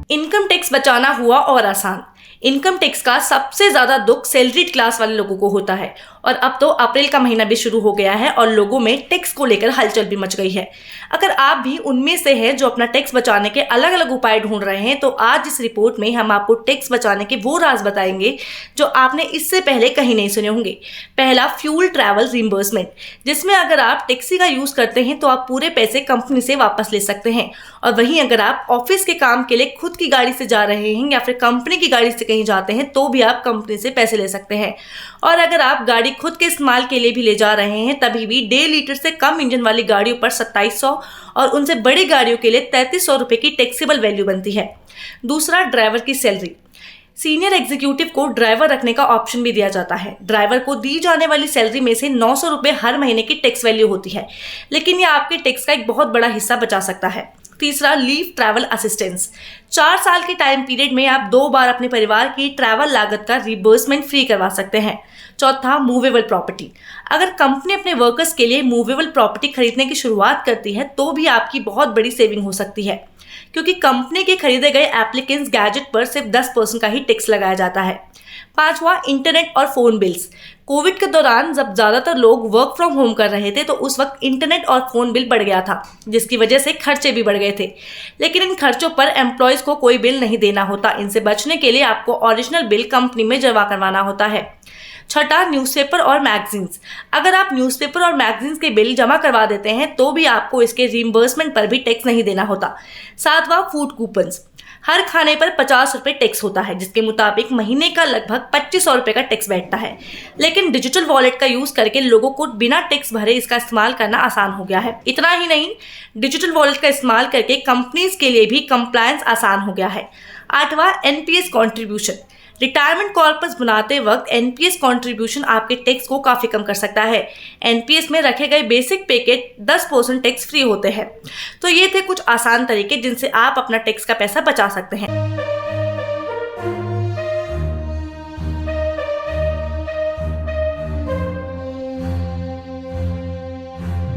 Income tax बचाना हुआ और आसान। इनकम टैक्स का सबसे ज्यादा दुख सैलरीड क्लास वाले लोगों को होता है और अब तो अप्रैल का महीना भी शुरू हो गया है और लोगों में टैक्स को लेकर हलचल भी मच गई है। अगर आप भी उनमें से हैं जो अपना टैक्स बचाने के अलग अलग उपाय ढूंढ रहे हैं, तो आज इस रिपोर्ट में हम आपको टैक्स बचाने के वो राज बताएंगे जो आपने इससे पहले कहीं नहीं सुने होंगे। पहला, फ्यूल ट्रैवल रिम्बर्समेंट, जिसमें अगर आप टैक्सी का यूज करते हैं तो आप पूरे पैसे कंपनी से वापस ले सकते हैं। और वहीं अगर आप ऑफिस के काम के लिए खुद की गाड़ी से जा रहे हैं या फिर कंपनी की गाड़ी से कहीं जाते हैं तो भी आप कंपनी से पैसे ले सकते हैं। और अगर आप गाड़ी खुद के इस्तेमाल के लिए भी ले जा रहे हैं तभी भी 1.5 लीटर से कम इंजन वाली गाड़ियों पर 2700 और उनसे बड़ी गाड़ियों के लिए 3300 रुपए की टैक्सेबल वैल्यू बनती है। दूसरा, ड्राइवर की सैलरी। सीनियर एग्जीक्यूटिव को ड्राइवर रखने का ऑप्शन भी दिया जाता है। ड्राइवर को दी जाने वाली सैलरी में से 900 रुपए हर महीने की टैक्स वैल्यू होती है, लेकिन यह आपके टैक्स का एक बहुत बड़ा हिस्सा बचा सकता है। तीसरा, लीव ट्रैवल असिस्टेंस। 4 साल के टाइम पीरियड में आप 2 बार अपने परिवार की ट्रैवल लागत का रिबर्समेंट फ्री करवा सकते हैं। चौथा, मूवेबल प्रॉपर्टी। अगर कंपनी अपने वर्कर्स के लिए मूवेबल प्रॉपर्टी खरीदने की शुरुआत करती है तो भी आपकी बहुत बड़ी सेविंग हो सकती है, क्योंकि कंपनी के खरीदे गए एप्लीकेंट्स गैजेट पर सिर्फ 10% का ही टैक्स लगाया जाता है। पांचवा, इंटरनेट और फोन बिल्स। कोविड के दौरान जब ज्यादातर लोग वर्क फ्रॉम होम कर रहे थे तो उस वक्त इंटरनेट और फोन बिल बढ़ गया था, जिसकी वजह से खर्चे भी बढ़ गए थे। लेकिन इन खर्चों पर एम्प्लॉयज को कोई बिल नहीं देना होता। इनसे बचने के लिए आपको ओरिजिनल बिल कंपनी में जमा करवाना होता है। छठा, न्यूज़पेपर और मैगजीन्स। अगर आप न्यूज़पेपर और मैगजीन्स के बिल जमा करवा देते हैं तो भी आपको इसके रीइंबर्समेंट पर भी टैक्स नहीं देना होता। सातवां, फूड कूपन्स। हर खाने पर 50 रुपए टैक्स होता है, जिसके मुताबिक महीने का लगभग 2500 रुपए का टैक्स बैठता है। लेकिन डिजिटल वॉलेट का यूज करके लोगों को बिना टैक्स भरे इसका इस्तेमाल करना आसान हो गया है। इतना ही नहीं, डिजिटल वॉलेट का इस्तेमाल करके कंपनीज के लिए भी कंप्लायंस आसान हो गया है। आठवां, एनपीएस कॉन्ट्रीब्यूशन। रिटायरमेंट कॉर्पस बनाते वक्त एनपीएस कंट्रीब्यूशन आपके टैक्स को काफी कम कर सकता है। एनपीएस में रखे गए बेसिक पे के 10% टैक्स फ्री होते हैं। तो ये थे कुछ आसान तरीके जिनसे आप अपना टैक्स का पैसा बचा सकते हैं।